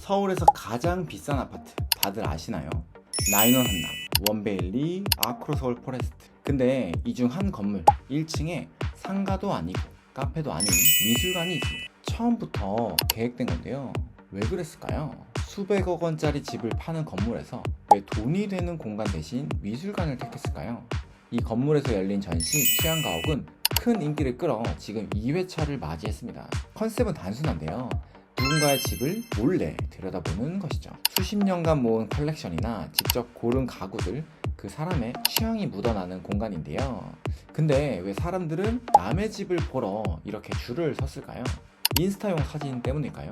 서울에서 가장 비싼 아파트 다들 아시나요? 나인원 한남, 원베일리, 아크로서울 포레스트. 근데 이 중 한 건물 1층에 상가도 아니고 카페도 아닌 미술관이 있습니다. 처음부터 계획된 건데요. 왜 그랬을까요? 수백억 원짜리 집을 파는 건물에서 왜 돈이 되는 공간 대신 미술관을 택했을까요? 이 건물에서 열린 전시 취향가옥은 큰 인기를 끌어 지금 2회차를 맞이했습니다. 컨셉은 단순한데요. 누군가의 집을 몰래 들여다보는 것이죠. 수십 년간 모은 컬렉션이나 직접 고른 가구들, 그 사람의 취향이 묻어나는 공간인데요. 근데 왜 사람들은 남의 집을 보러 이렇게 줄을 섰을까요? 인스타용 사진 때문일까요?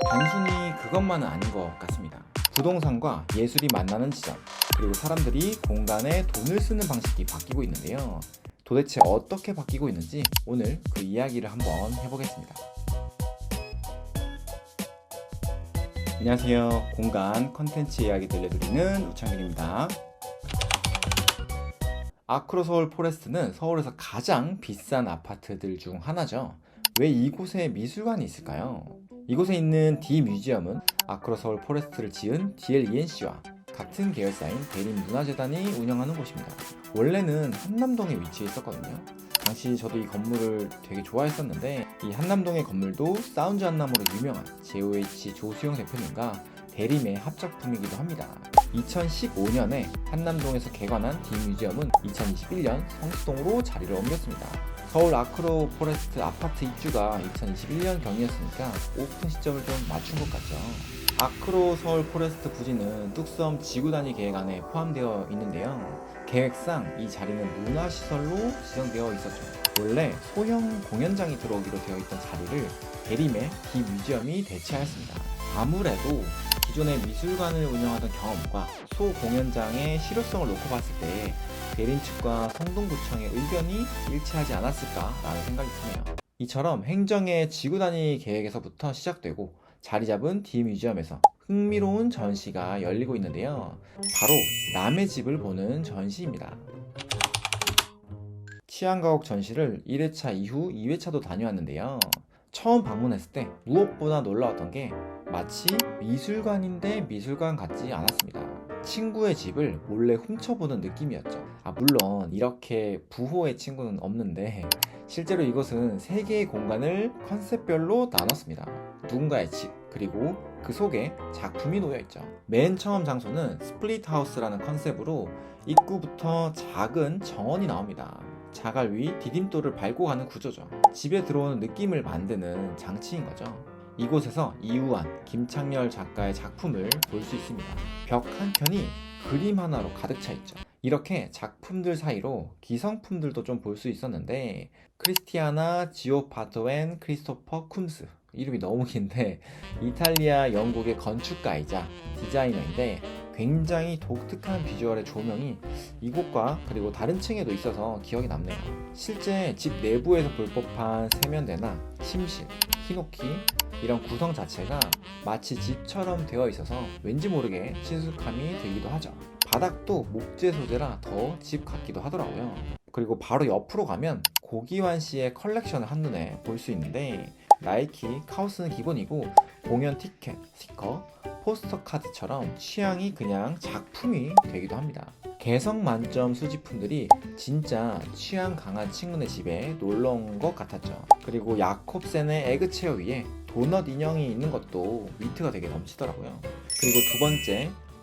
단순히 그것만은 아닌 것 같습니다. 부동산과 예술이 만나는 지점, 그리고 사람들이 공간에 돈을 쓰는 방식이 바뀌고 있는데요. 도대체 어떻게 바뀌고 있는지 오늘 그 이야기를 한번 해보겠습니다. 안녕하세요. 공간 컨텐츠 이야기 들려드리는 우창균입니다. 아크로서울 포레스트는 서울에서 가장 비싼 아파트들 중 하나죠. 왜 이곳에 미술관이 있을까요? 이곳에 있는 D 뮤지엄은 아크로서울 포레스트를 지은 DLENC와 같은 계열사인 대림문화재단이 운영하는 곳입니다. 원래는 한남동에 위치해 있었거든요. 당시 저도 이 건물을 되게 좋아했었는데, 이 한남동의 건물도 사운드 한남으로 유명한 JOH 조수영 대표님과 대림의 합작품이기도 합니다. 2015년에 한남동에서 개관한 D 뮤지엄은 2021년 성수동으로 자리를 옮겼습니다. 서울 아크로 포레스트 아파트 입주가 2021년 경이었으니까 오픈 시점을 좀 맞춘 것 같죠. 아크로 서울 포레스트 부지는 뚝섬 지구단위 계획안에 포함되어 있는데요. 계획상 이 자리는 문화시설로 지정되어 있었죠. 원래 소형 공연장이 들어오기로 되어 있던 자리를 대림의 D 뮤지엄이 대체하였습니다. 아무래도 기존의 미술관을 운영하던 경험과 소공연장의 실효성을 놓고 봤을 때 대림 측과 성동구청의 의견이 일치하지 않았을까라는 생각이 드네요. 이처럼 행정의 지구단위 계획에서부터 시작되고 자리 잡은 D 뮤지엄에서 흥미로운 전시가 열리고 있는데요. 바로 남의 집을 보는 전시입니다. 취향가옥 전시를 1회차 이후 2회차도 다녀왔는데요. 처음 방문했을 때 무엇보다 놀라웠던 게 마치 미술관인데 미술관 같지 않았습니다. 친구의 집을 몰래 훔쳐보는 느낌이었죠. 물론 이렇게 부호의 친구는 없는데 실제로 이곳은 3개의 공간을 컨셉별로 나눴습니다. 누군가의 집, 그리고 그 속에 작품이 놓여있죠. 맨 처음 장소는 스플릿 하우스라는 컨셉으로 입구부터 작은 정원이 나옵니다. 자갈 위 디딤돌을 밟고 가는 구조죠. 집에 들어오는 느낌을 만드는 장치인 거죠. 이곳에서 이우환, 김창렬 작가의 작품을 볼 수 있습니다. 벽 한켠이 그림 하나로 가득 차 있죠. 이렇게 작품들 사이로 기성품들도 좀 볼 수 있었는데, 크리스티아나 지오파토 앤 크리스토퍼 쿰스, 이름이 너무 긴데 이탈리아 영국의 건축가이자 디자이너인데 굉장히 독특한 비주얼의 조명이 이곳과 그리고 다른 층에도 있어서 기억이 남네요. 실제 집 내부에서 볼 법한 세면대나 침실, 히노키 이런 구성 자체가 마치 집처럼 되어 있어서 왠지 모르게 친숙함이 들기도 하죠. 바닥도 목재 소재라 더 집 같기도 하더라고요. 그리고 바로 옆으로 가면 고기환 씨의 컬렉션을 한눈에 볼 수 있는데, 나이키, 카우스는 기본이고 공연 티켓, 스티커, 포스터 카드처럼 취향이 그냥 작품이 되기도 합니다. 개성 만점 수집품들이 진짜 취향 강한 친구네 집에 놀러 온 것 같았죠. 그리고 야콥센의 에그체어 위에 도넛 인형이 있는 것도 위트가 되게 넘치더라고요. 그리고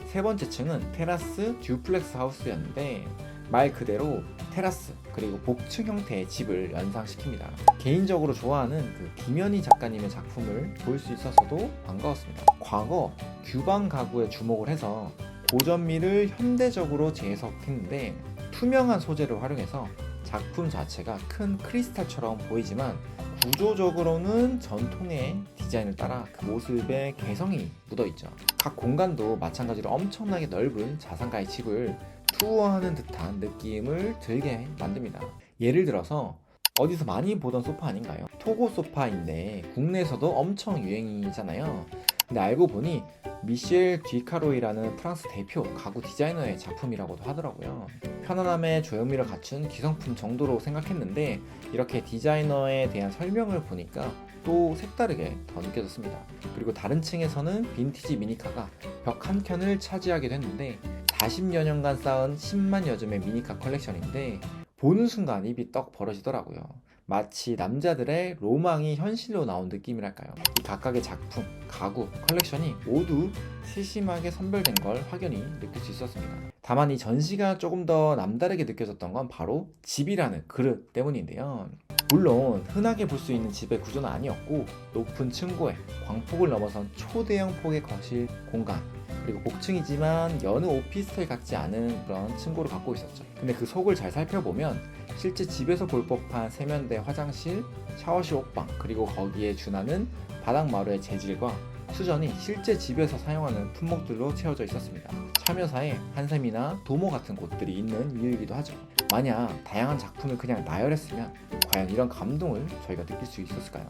세 번째 층은 테라스 듀플렉스 하우스였는데 말 그대로 테라스 그리고 복층 형태의 집을 연상시킵니다. 개인적으로 좋아하는 그 김현희 작가님의 작품을 볼 수 있어서도 반가웠습니다. 과거 규방 가구에 주목을 해서 고전미를 현대적으로 재해석했는데 투명한 소재를 활용해서 작품 자체가 큰 크리스탈처럼 보이지만 구조적으로는 전통의 디자인을 따라 그 모습에 개성이 묻어있죠. 각 공간도 마찬가지로 엄청나게 넓은 자산가의 집을 투어하는 듯한 느낌을 들게 만듭니다. 예를 들어서 어디서 많이 보던 소파 아닌가요? 토고 소파인데 국내에서도 엄청 유행이잖아요. 근데 알고 보니 미셸 뒤카로이라는 프랑스 대표 가구 디자이너의 작품이라고도 하더라고요. 편안함에 조형미를 갖춘 기성품 정도로 생각했는데 이렇게 디자이너에 대한 설명을 보니까 또 색다르게 더 느껴졌습니다. 그리고 다른 층에서는 빈티지 미니카가 벽 한 켠을 차지하게 됐는데 40여 년간 쌓은 10만 여점의 미니카 컬렉션인데 보는 순간 입이 떡 벌어지더라고요. 마치 남자들의 로망이 현실로 나온 느낌이랄까요. 이 각각의 작품, 가구, 컬렉션이 모두 세심하게 선별된 걸 확연히 느낄 수 있었습니다. 다만 이 전시가 조금 더 남다르게 느껴졌던 건 바로 집이라는 그릇 때문인데요. 물론 흔하게 볼 수 있는 집의 구조는 아니었고 높은 층고에 광폭을 넘어선 초대형 폭의 거실 공간, 그리고 복층이지만 여느 오피스텔 같지 않은 그런 층고를 갖고 있었죠. 근데 그 속을 잘 살펴보면 실제 집에서 볼 법한 세면대, 화장실, 샤워실, 옷방, 그리고 거기에 준하는 바닥 마루의 재질과 수전이 실제 집에서 사용하는 품목들로 채워져 있었습니다. 참여사에 한샘이나 도모 같은 곳들이 있는 이유이기도 하죠. 만약 다양한 작품을 그냥 나열했으면 과연 이런 감동을 저희가 느낄 수 있었을까요?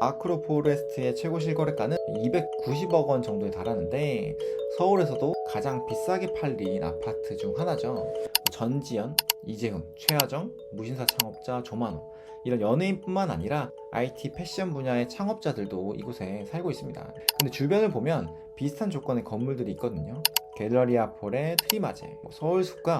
아크로포레스트의 최고 실거래가는 290억 원 정도에 달하는데 서울에서도 가장 비싸게 팔린 아파트 중 하나죠. 전지현, 이재훈, 최하정, 무신사 창업자 조만호, 이런 연예인뿐만 아니라 IT 패션 분야의 창업자들도 이곳에 살고 있습니다. 근데 주변을 보면 비슷한 조건의 건물들이 있거든요. 갤러리아 폴의 트리마제, 서울숲과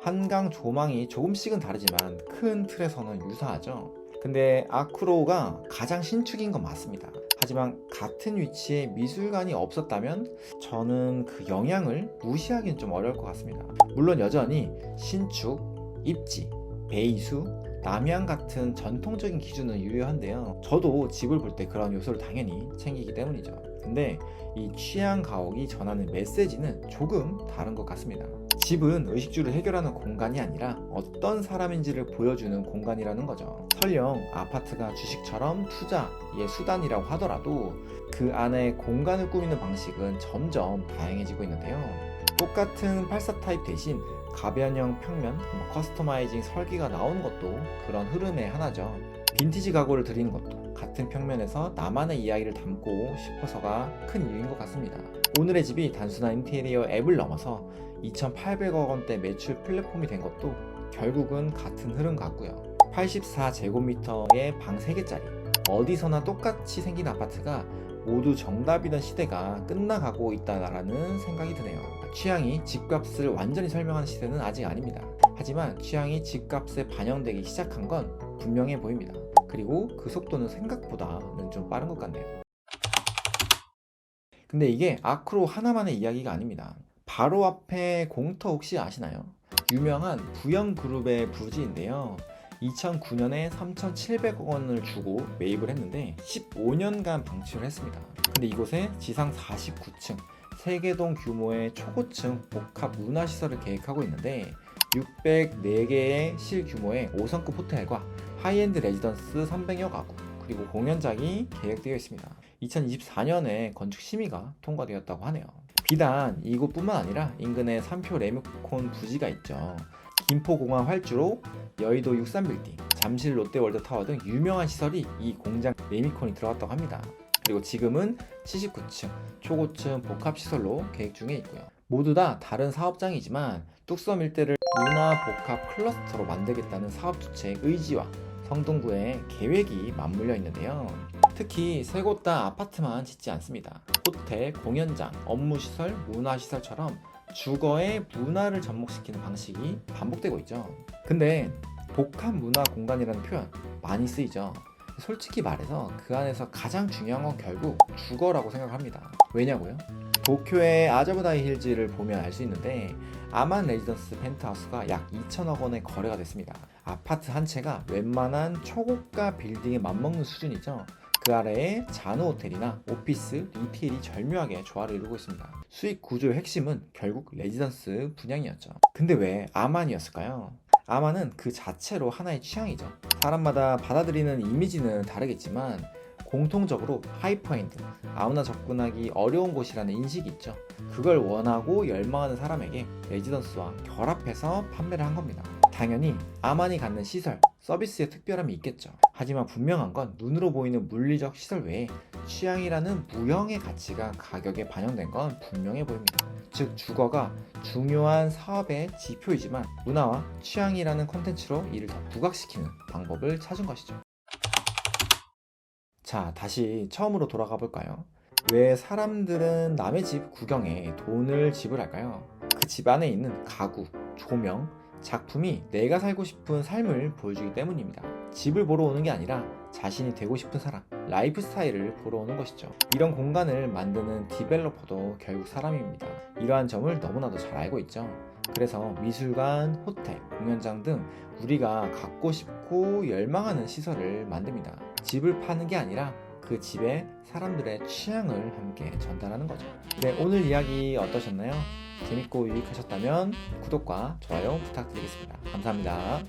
한강 조망이 조금씩은 다르지만 큰 틀에서는 유사하죠. 근데 아크로가 가장 신축인 건 맞습니다. 하지만 같은 위치에 미술관이 없었다면 저는 그 영향을 무시하기는 좀 어려울 것 같습니다. 물론 여전히 신축, 입지, 배이수, 남향 같은 전통적인 기준은 유효한데요. 저도 집을 볼 때 그런 요소를 당연히 챙기기 때문이죠. 근데 이 취향 가옥이 전하는 메시지는 조금 다른 것 같습니다. 집은 의식주를 해결하는 공간이 아니라 어떤 사람인지를 보여주는 공간이라는 거죠. 설령 아파트가 주식처럼 투자의 수단이라고 하더라도 그 안에 공간을 꾸미는 방식은 점점 다양해지고 있는데요. 똑같은 84 타입 대신 가변형 평면, 커스터마이징 설계가 나오는 것도 그런 흐름의 하나죠. 빈티지 가구를 드리는 것도 같은 평면에서 나만의 이야기를 담고 싶어서가 큰 이유인 것 같습니다. 오늘의 집이 단순한 인테리어 앱을 넘어서 2,800억 원대 매출 플랫폼이 된 것도 결국은 같은 흐름 같고요. 84제곱미터의 방 3개짜리, 어디서나 똑같이 생긴 아파트가 모두 정답이던 시대가 끝나가고 있다라는 생각이 드네요. 취향이 집값을 완전히 설명하는 시대는 아직 아닙니다. 하지만 취향이 집값에 반영되기 시작한 건 분명해 보입니다. 그리고 그 속도는 생각보다는 좀 빠른 것 같네요. 근데 이게 아크로 하나만의 이야기가 아닙니다. 바로 앞에 공터 혹시 아시나요? 유명한 부영그룹의 부지인데요. 2009년에 3,700억 원을 주고 매입을 했는데 15년간 방치를 했습니다. 근데 이곳에 지상 49층, 3개동 규모의 초고층 복합 문화시설을 계획하고 있는데 604개의 실규모의 5성급 호텔과 하이엔드 레지던스 300여 가구, 그리고 공연장이 계획되어 있습니다. 2024년에 건축 심의가 통과되었다고 하네요. 비단 이곳뿐만 아니라 인근에 삼표 레미콘 부지가 있죠. 김포공항 활주로, 여의도 63빌딩, 잠실 롯데월드타워 등 유명한 시설이 이 공장 레미콘이 들어갔다고 합니다. 그리고 지금은 79층 초고층 복합시설로 계획 중에 있고요. 모두 다 다른 사업장이지만 뚝섬 일대를 문화 복합 클러스터로 만들겠다는 사업 주체의 의지와 성동구의 계획이 맞물려 있는데요. 특히 세 곳 다 아파트만 짓지 않습니다. 호텔, 공연장, 업무시설, 문화시설처럼 주거의 문화를 접목시키는 방식이 반복되고 있죠. 근데 복합 문화 공간이라는 표현 많이 쓰이죠. 솔직히 말해서 그 안에서 가장 중요한 건 결국 주거라고 생각합니다. 왜냐고요? 도쿄의 아자부다이 힐즈를 보면 알 수 있는데 아만 레지던스 펜트하우스가 약 2천억 원에 거래가 됐습니다. 아파트 한 채가 웬만한 초고가 빌딩에 맞먹는 수준이죠. 그 아래에 잔호 호텔이나 오피스, 리테일이 절묘하게 조화를 이루고 있습니다. 수익 구조의 핵심은 결국 레지던스 분양이었죠. 근데 왜 아만이었을까요? 아만은 그 자체로 하나의 취향이죠. 사람마다 받아들이는 이미지는 다르겠지만 공통적으로 하이퍼엔드, 아무나 접근하기 어려운 곳이라는 인식이 있죠. 그걸 원하고 열망하는 사람에게 레지던스와 결합해서 판매를 한 겁니다. 당연히 아만이 갖는 시설, 서비스의 특별함이 있겠죠. 하지만 분명한 건 눈으로 보이는 물리적 시설 외에 취향이라는 무형의 가치가 가격에 반영된 건 분명해 보입니다. 즉 주거가 중요한 사업의 지표이지만 문화와 취향이라는 콘텐츠로 이를 더 부각시키는 방법을 찾은 것이죠. 자, 다시 처음으로 돌아가 볼까요? 왜 사람들은 남의 집 구경에 돈을 지불할까요? 그 집 안에 있는 가구, 조명, 작품이 내가 살고 싶은 삶을 보여주기 때문입니다. 집을 보러 오는 게 아니라 자신이 되고 싶은 사람, 라이프 스타일을 보러 오는 것이죠. 이런 공간을 만드는 디벨로퍼도 결국 사람입니다. 이러한 점을 너무나도 잘 알고 있죠. 그래서 미술관, 호텔, 공연장 등 우리가 갖고 싶고 열망하는 시설을 만듭니다. 집을 파는 게 아니라 그 집에 사람들의 취향을 함께 전달하는 거죠. 네, 오늘 이야기 어떠셨나요? 재밌고 유익하셨다면 구독과 좋아요 부탁드리겠습니다. 감사합니다.